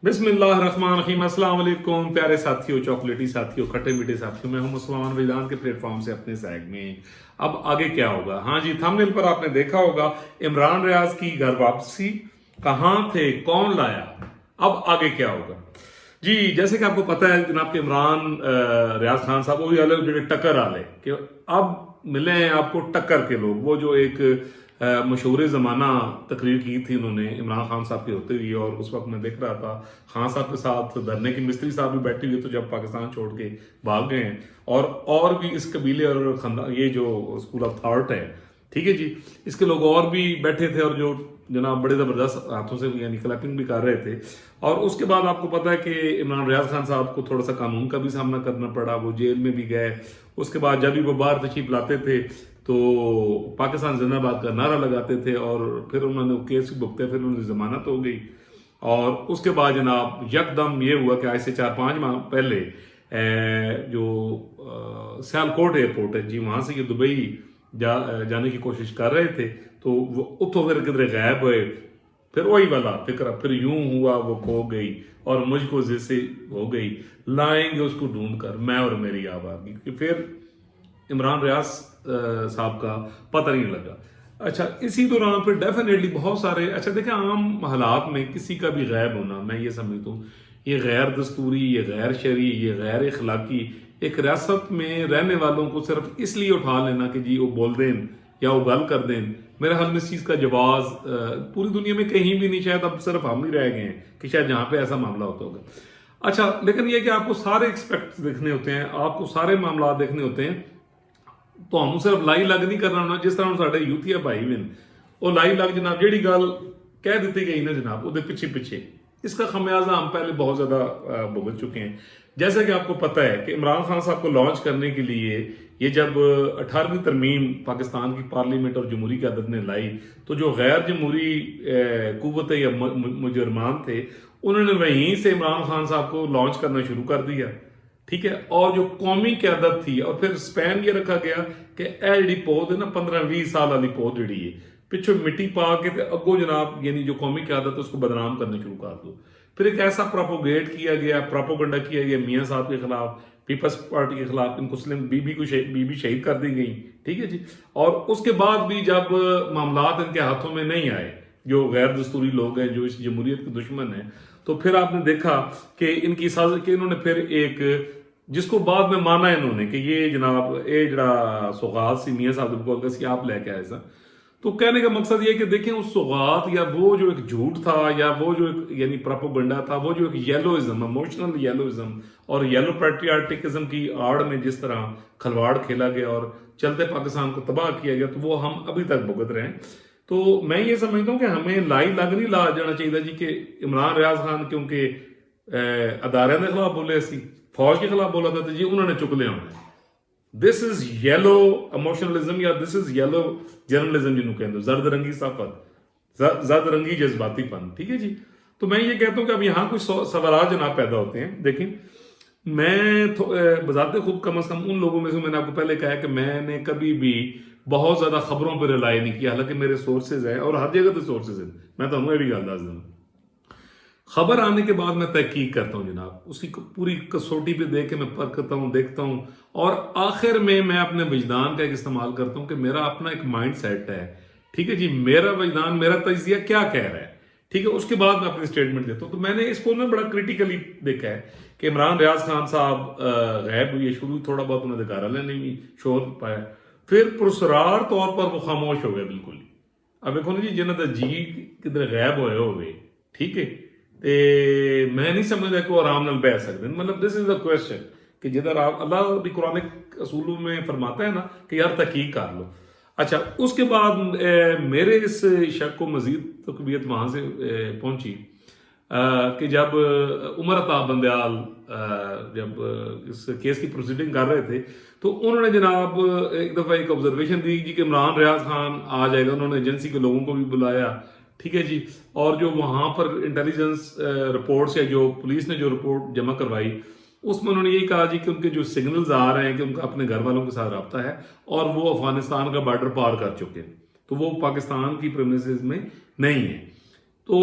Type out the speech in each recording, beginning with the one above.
बिस्मिल्लाहिर्रहमानिर्रहीम। अस्सलाम वालेकुम प्यारे साथियों, चॉकलेटी साथियों, खट्टे मीठे साथियों। मैं हूं मुसलमान विदान के प्लेटफॉर्म से अपने सैग में। अब आगे क्या होगा? हाँ जी, थंबनेल पर आपने देखा होगा इमरान रियाज की घर वापसी। कहाँ थे, कौन लाया, अब आगे क्या होगा? जी, जैसे कि आपको पता है जनाब के इमरान रियाज खान साहब वही अलग जो टक्कर आले कि अब मिले हैं आपको टक्कर के लोग। वो जो एक मशहूर ज़माना तकरीर की थी उन्होंने इमरान खान साहब के होते हुए, और उस वक्त मैं देख रहा था खान साहब के साथ धरने की मिस्त्री साहब भी बैठे हुए, तो जब पाकिस्तान छोड़ के भाग गए हैं। और भी इस कबीले और ये जो स्कूल ऑफ थॉट है, ठीक है जी, इसके लोग और भी बैठे थे और जो जनाब बड़े ज़बरदस्त हाथों से यानी क्लैपिंग भी कर रहे थे। और उसके बाद आपको पता है कि इमरान रियाज खान साहब को थोड़ा सा कानून का भी सामना करना पड़ा, वो जेल में भी गए। उसके बाद जब भी वो बाहर तशरीफ लाते थे तो पाकिस्तान जिंदाबाद का नारा लगाते थे, और फिर उन्होंने केस भी भुगते, फिर उन्होंने जमानत हो गई। और उसके बाद जनाब यकदम ये हुआ कि आज से 4-5 माह पहले जो सियालकोट एयरपोर्ट है जी, वहाँ से ये दुबई जाने की कोशिश कर रहे थे, तो वो उतो फिर किधरे गायब हुए। फिर वही वाला फिक्र, फिर यूं हुआ वो खो गई और मुझको जैसे हो गई, लाएंगे उसको ढूंढ कर मैं और मेरी आबादी। कि फिर इमरान रियाज साहब का पता नहीं लगा। अच्छा, इसी दौरान फिर डेफिनेटली बहुत सारे, अच्छा देखें, आम हालात में किसी का भी गायब होना, मैं ये समझता हूँ ये गैर दस्तूरी, ये गैर शरई, ये गैर इखलाकी। एक रियासत में रहने वालों को सिर्फ इसलिए उठा लेना कि जी वो बोल दें या वो गल कर दें, मेरे हाल में इस चीज़ का जवाब पूरी दुनिया में कहीं भी नहीं, शायद अब सिर्फ हम ही रह गए हैं कि शायद जहाँ पे ऐसा मामला होता होगा। अच्छा, लेकिन ये कि आपको सारे एक्सपेक्ट देखने होते हैं, आपको सारे मामला देखने होते हैं, तो हम सिर्फ लाई लग नहीं करना होना। जिस तरह साढ़े यूथिया भाई ने वो लाई लग जनाब जी गल कह दी गई ना जनाब, वो पिछे पिछे इसका खमियाजा हम पहले बहुत ज़्यादा भुगत चुके हैं। जैसा कि आपको पता है कि इमरान खान साहब को लॉन्च करने के लिए ये जब 18वीं तरमीम पाकिस्तान की पार्लियामेंट और जमहूरी क़यादत ने लाई, तो जो गैर जमहूरी कुव्वतें या मुजरमान थे, उन्होंने वहीं से इमरान खान साहब को लॉन्च करना शुरू कर दिया, ठीक है। और जो कौमी क़यादत थी, और फिर स्पैन ये रखा गया कि ए जी पौध है ना 15-20 साल वाली पौध जी है, पिछो मिट्टी पा के अगो जनाब यानी जो कौमी क़यादत है उसको बदनाम करने शुरू कर दो। फिर एक ऐसा प्रोपोगेट किया गया, प्रोपोगंडा किया गया मियाँ साहब के खिलाफ, पीपल्स पार्टी के खिलाफ, इनको बीबी शहीद कर दी गई, ठीक है जी। और उसके बाद भी जब मामलात इनके हाथों में नहीं आए, जो गैर दस्तूरी लोग हैं, जो इस जमहूरियत के दुश्मन हैं, तो फिर आपने देखा कि इनकी साजिश के इन्होंने फिर एक, जिसको बाद में माना इन्होंने कि ये जनाब ये जरा सौगात सी मियाँ साहब को आप लेके आए सा। तो कहने का मकसद ये कि देखें उस सौगात या वो जो एक झूठ था, या वो जो एक यानी प्रोपोगंडा था, वो जो एक येलोइज्म, इमोशनल येलोइज्म और येलो पैट्रियाटिज्म की आड़ में जिस तरह खलवाड़ खेला गया और चलते पाकिस्तान को तबाह किया गया, तो वो हम अभी तक भुगत रहे हैं। तो मैं ये समझता हूँ कि हमें लाई लग नहीं ला जाना चाहिए जी कि इमरान रियाज खान क्योंकि अदारे के खिलाफ बोले, फौज के खिलाफ बोला था, तो जी उन्होंने चुक लिया होना। दिस इज येलो इमोशनलिज्म या दिस इज येलो जर्नलिज्म जिन्होंने कहते, जर्द रंगी साफत, जर्द रंगी जज्बातीपन, ठीक है जी। तो मैं ये कहता हूँ कि अब यहाँ कुछ सवाल जनाब पैदा होते हैं। देखिए, मैं बजाते खुद कम अज कम उन लोगों में से, मैंने आपको पहले कहा कि मैंने कभी भी बहुत ज्यादा खबरों पर रिलाई नहीं किया, हालांकि मेरे सोर्सेज हैं और हर जगह पे सोर्सेज हैं। मैं तो ये भी गल दस दूँ, खबर आने के बाद मैं तहकीक करता हूँ जनाब, उसकी पूरी कसौटी पे देख के मैं परखता हूँ, देखता हूँ, और आखिर में मैं अपने विजदान का एक इस्तेमाल करता हूँ कि मेरा अपना एक माइंड सेट है, ठीक है जी, मेरा विजदान, मेरा तजिया क्या कह रहा है, ठीक है। उसके बाद मैं अपनी स्टेटमेंट देता हूँ। तो मैंने इसको ना बड़ा क्रिटिकली देखा है कि इमरान रियाज खान साहब गायब हुए, शुरू थोड़ा बहुत उन्होंने घर लेने भी शोर पाया, फिर पुरसरार तौर पर वो खामोश हो गए बिल्कुल ही। अब देखो ना जी, जिन्होंने जी किधर गायब होए हुए, ठीक है, ਤੇ मैं नहीं समझता कि वो आराम नाल बैठ सकते। मतलब दिस इज द क्वेश्चन कि जिधर आप अल्लाह भी कुरानिक असूलों में फरमाता है ना कि यार तहकीक कर लो। अच्छा, उसके बाद मेरे इस शक को मजीद तकवीत वहाँ से पहुंची कि जब उमर अताब बंदयाल जब इस केस की प्रोसीडिंग कर रहे थे, तो उन्होंने जनाब एक दफ़ा एक ऑब्जर्वेशन दी जी कि इमरान रियाज खान आ जाएगा। उन्होंने एजेंसी के लोगों को भी बुलाया, ठीक है जी, और जो वहाँ पर इंटेलिजेंस रिपोर्ट्स या जो पुलिस ने जो रिपोर्ट जमा करवाई, उसमें उन्होंने यही कहा जी कि उनके जो सिग्नल्स आ रहे हैं कि उनका अपने घर वालों के साथ रब्ता है और वो अफगानिस्तान का बॉर्डर पार कर चुके हैं, तो वो पाकिस्तान की प्रेमिसेस में नहीं है। तो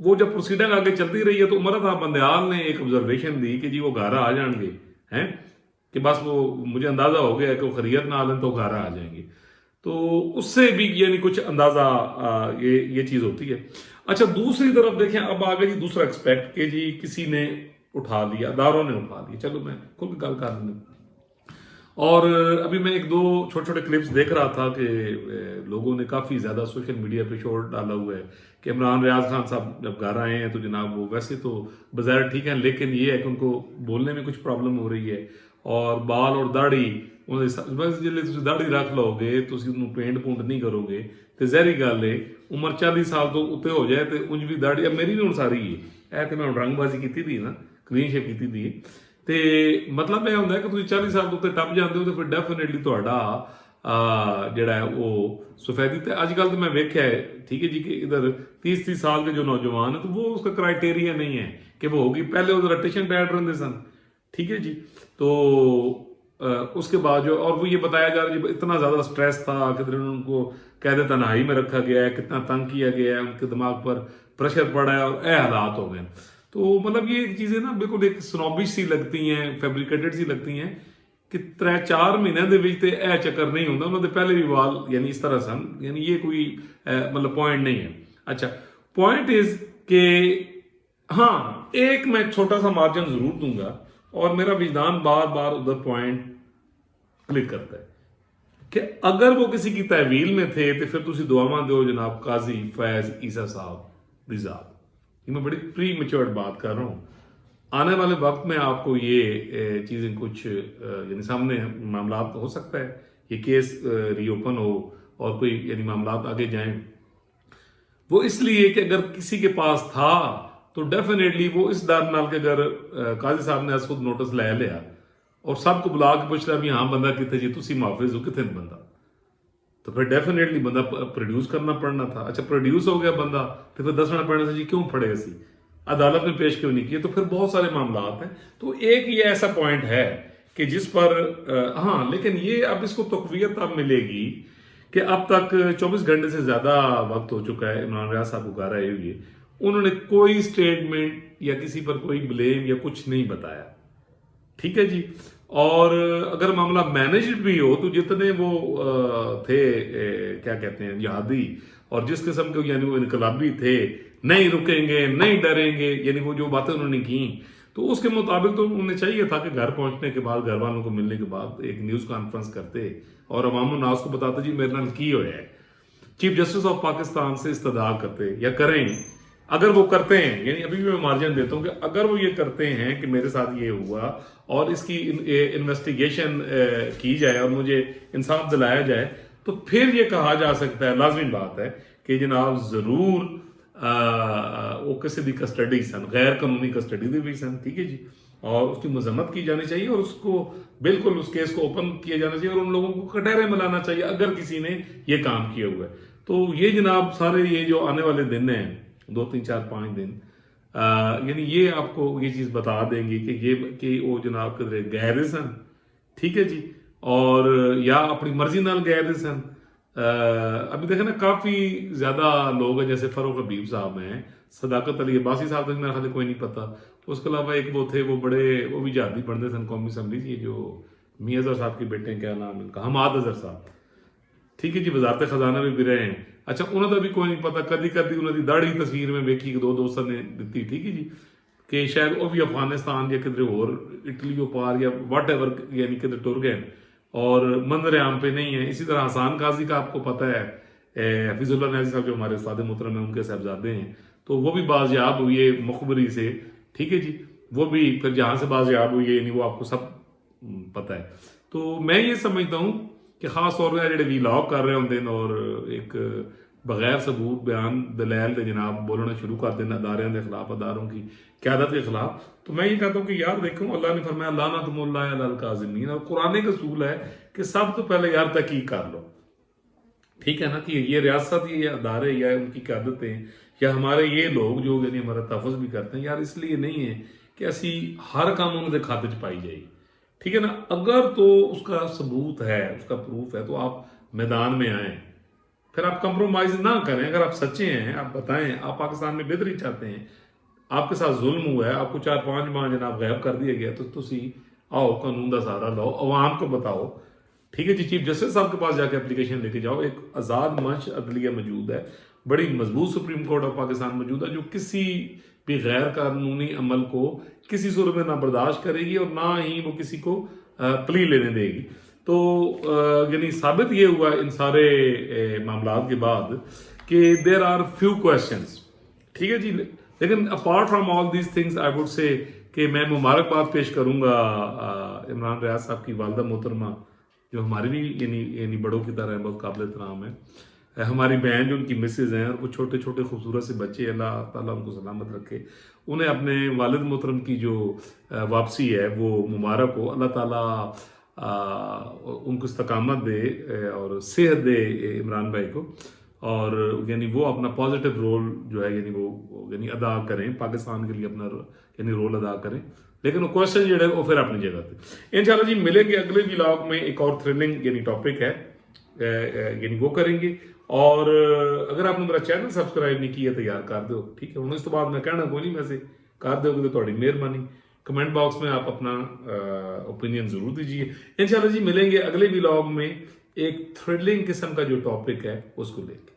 वो जब प्रोसीडिंग आगे चलती रही है तो उमर साहब बंदयाल ने एक ऑब्जर्वेशन दी कि जी वो घर आ जाएंगे, हैं कि बस वो मुझे अंदाजा हो गया कि वो खरीत ना आलन तो घर आ जाएंगे। तो उससे भी यानी कुछ अंदाजा ये चीज होती है। अच्छा, दूसरी तरफ देखें, अब आ गया जी दूसरा एक्सपेक्ट कि जी किसी ने उठा लिया, अदारों ने उठा लिया, चलो मैं खुल के गल कर लूँ। और अभी मैं एक दो छोटे छोटे क्लिप्स देख रहा था कि लोगों ने काफ़ी ज़्यादा सोशल मीडिया पे शोर डाला हुआ है कि इमरान रियाज खान साहब जब घर आए हैं तो जनाब वो वैसे तो बज़ाहिर ठीक है, लेकिन ये है कि उनको बोलने में कुछ प्रॉब्लम हो रही है, और बाल और दाढ़ी बस जिले तुम दाढ़ी रख लोगे तो पेंट पूंट नहीं करोगे तो जहरी गल है उम्र 40 साल तो उत्ते हो जाए तो उंज भी दाढ़ी अब मेरी भी हूँ सारी है तो मैं रंगबाजी की थी ना, क्लीन शेप की थी। ਤੇ ਮਤਲਬ ਇਹ ਹੁੰਦਾ ਹੈ ਕਿ ਤੁਸੀਂ 40 ਸਾਲ ਤੋਂ ਉੱਤੇ ਟੱਪ ਜਾਂਦੇ ਹੋ ਤਾਂ ਫਿਰ ਡੈਫੀਨਿਟਲੀ ਤੁਹਾਡਾ ਜਿਹੜਾ ਹੈ ਉਹ सफेदी। तो आजकल तो मैं वेख्या है, ठीक है जी, कि इधर 30 साल के जो नौजवान है तो वो उसका क्राइटेरिया नहीं है कि वो होगी, पहले उधर रटेशन पैड रहते सन, ठीक है जी। तो उसके बाद जो और वो ये बताया जा रहा है इतना ज़्यादा स्ट्रेस था, कितने उनको कैद तन्हाई में रखा गया है, कितना तंग किया गया है, उनके दिमाग पर प्रेशर पड़ा है और ये हालात हो गए। तो मतलब ये चीज़ें ना बिल्कुल एक स्नोबिश सी लगती हैं, फैब्रिकेटेड सी लगती हैं कि 3-4 महीनों के विच ते यह चक्कर नहीं होंदा, उन्होंने पहले भी वाल यानी इस तरह सन, यानी ये कोई मतलब पॉइंट नहीं है। अच्छा, पॉइंट इज कि हाँ एक मैं छोटा सा मार्जिन जरूर दूंगा और मेरा विजदान बार बार उधर पॉइंट क्लिक करता है कि अगर वो किसी की तहवील में थे तो फिर तुसी दुआवां दो जनाब काजी फैज ईसा साहब रिजाब। ये मैं बड़ी प्री मेच्योर्ड बात कर रहा हूँ, आने वाले वक्त में आपको ये चीज़ें कुछ यानी सामने मामला हो सकता है, ये केस रीओपन हो और कोई यानी मामला आगे जाएं, वो इसलिए कि अगर किसी के पास था तो डेफिनेटली वो इस डर नाल के अगर काजी साहब ने खुद नोटिस ले लिया और सबको बुला के पूछ लिया भी हाँ बंदा कितने जी तुसी मुहाफिज हो कितने बंदा, तो फिर डेफिनेटली बंदा प्रोड्यूस करना पड़ना था। अच्छा, प्रोड्यूस हो गया बंदा तो फिर दसना पड़ना था जी क्यों फड़े असी, अदालत में पेश क्यों नहीं किए, तो फिर बहुत सारे मामला हैं। तो एक ये ऐसा पॉइंट है कि जिस पर हाँ, लेकिन ये अब इसको तकवीयत अब मिलेगी कि अब तक 24 घंटे से ज़्यादा वक्त हो चुका है इमरान रियाज साहब को घर आए हुए, उन्होंने कोई स्टेटमेंट या किसी पर कोई ब्लेम या कुछ नहीं बताया, ठीक है जी। और अगर मामला मैनेज्ड भी हो तो जितने वो थे क्या कहते हैं जिहादी और जिस किस्म के यानी वो इनकलाबी थे, नहीं रुकेंगे नहीं डरेंगे, यानी वो जो बातें उन्होंने की तो उसके मुताबिक तो उन्हें चाहिए था कि घर पहुंचने के बाद घर वालों को मिलने के बाद एक न्यूज़ कॉन्फ्रेंस करते और अवाम नास को बताते जी मेरे नाल की होया है, चीफ जस्टिस ऑफ पाकिस्तान से इस्तदा करते या करें। अगर वो करते हैं, यानी अभी भी मैं मार्जिन देता हूं कि अगर वो ये करते हैं कि मेरे साथ ये हुआ और इसकी इन्वेस्टिगेशन की जाए और मुझे इंसाफ दिलाया जाए तो फिर ये कहा जा सकता है, लाजमी बात है कि जनाब जरूर वो किसी की कस्टडी सन, गैर कानूनी कस्टडी दी भी सन, ठीक है जी, और उसकी मजम्मत की जानी चाहिए और उसको बिल्कुल उस केस को ओपन किया जाना चाहिए और उन लोगों को कटहरे में लाना चाहिए अगर किसी ने ये काम किया हुआ है। तो ये जनाब सारे ये जो आने वाले दिन हैं 2, 3, 4, 5 दिन यानी ये आपको ये चीज़ बता देंगे कि ये कि वो जनाब किधरे गए सन, ठीक है जी, और या अपनी मर्जी नाल गए सन। अभी देखें ना काफ़ी ज़्यादा लोग हैं, जैसे फरूक हबीब साहब हैं, सदाकत अली अब्बासी साहब तक मेरे ख्याल कोई नहीं पता, उसके अलावा एक वो थे वो बड़े वो भी जहादी बनते सन कौमी असम्बली जी, जो मियां अजहर साहब के बेटे हैं, क्या नाम है उनका, हमाद अजहर साहब, ठीक है जी, वजारत खजाना में भी रहे हैं। अच्छा, उन्होंने भी कोई नहीं पता, कदी कदी उन्होंने दाढ़ी तस्वीर में वेखी कि 2 दोस्तों ने दी, ठीक है जी, कि शायद वो भी अफगानिस्तान या किधरे और इटली पार या वट एवर यानी किधर टुर गए और मंजर आम पे नहीं है। इसी तरह हसान काजी का आपको पता है, हफीजुल्लाह नाजी साहब जो हमारे उस्ताद मोहतरम हैं उनके साहबजादे हैं, तो वो भी बाजियाब हुई मुखबरी से, ठीक है जी, वो भी फिर जहाँ से बाजियाब हुई है वो आपको सब पता है। तो मैं ये समझता हूँ कि खास तौर पर जो वीलॉग कर रहे होंगे और एक बगैर सबूत बयान दलैल के जनाब बोलना शुरू कर देना अदारों के खिलाफ, अदारों की क्यादत के खिलाफ, तो मैं ये कहता हूँ कि यार देखो अल्लाह ने फरमाया लानतुमुल्लाह, और कुरान का असूल है कि सब तो पहले यार तहकीक कर लो, ठीक है ना, कि ये रियासत ये अदारे या उनकी क्यादतें या हमारे ये लोग जो यानी हमारा तहफ़्फ़ुज़ भी करते हैं यार, इसलिए नहीं है कि असी हर काम उन्होंने खाते च पाई जाएगी, ठीक है ना। अगर तो उसका सबूत है, उसका प्रूफ है तो आप मैदान में आए, फिर आप कंप्रोमाइज ना करें, अगर आप सच्चे हैं आप बताएं आप पाकिस्तान में बेहतरी चाहते हैं, आपके साथ जुल्म हुआ है, आपको 4-5 माह जनाब गायब कर दिया गया, तो तुसी आओ कानून का सहारा लो, अवाम को बताओ, ठीक है जी, चीफ जस्टिस साहब के पास जाके एप्लीकेशन लेके जाओ, एक आज़ाद मंच अदलिया मौजूद है, बड़ी मजबूत सुप्रीम कोर्ट ऑफ पाकिस्तान मौजूद है जो किसी भी गैर कानूनी अमल को किसी सूरत में ना बर्दाश्त करेगी और ना ही वो किसी को प्ली लेने देगी। तो यानी साबित ये हुआ इन सारे मामलात के बाद कि देर आर फ्यू क्वेश्चंस, ठीक है जी। लेकिन apart from all these things I would say कि मैं मुबारकबाद पेश करूंगा इमरान रियाज साहब की वालदा मोहतरमा, जो हमारी भी यानी बड़ों की तरह बहुत काबिल एहतराम है, हमारी बहन जो उनकी मिसेज हैं और वो छोटे छोटे खूबसूरत से बच्चे, अल्लाह ताला उनको सलामत रखे, उन्हें अपने वालिद मोहतरम की जो वापसी है वो मुबारक हो, अल्लाह ताला उनको इस्तकामत दे और सेहत दे इमरान भाई को, और यानी वो अपना पॉजिटिव रोल जो है यानी वो यानी अदा करें, पाकिस्तान के लिए अपना यानी रोल अदा करें। लेकिन वो क्वेश्चन जो है वो फिर अपनी जगह पे इंशाल्लाह जी मिलेंगे अगले व्लॉग में, एक और थ्रिलिंग यानी टॉपिक है यानी वो करेंगे। और अगर आपने मेरा चैनल सबसक्राइब नहीं किया तो यार कर दो, ठीक है। इस तो बाद मैं कहना कोई नहीं, वैसे कर दोगे तो थोड़ी मेहरबानी। कमेंट बॉक्स में आप अपना ओपिनियन जरूर दीजिए। इंशाल्लाह जी मिलेंगे अगले व्लॉग में एक थ्रिलिंग किस्म का जो टॉपिक है उसको लेकर।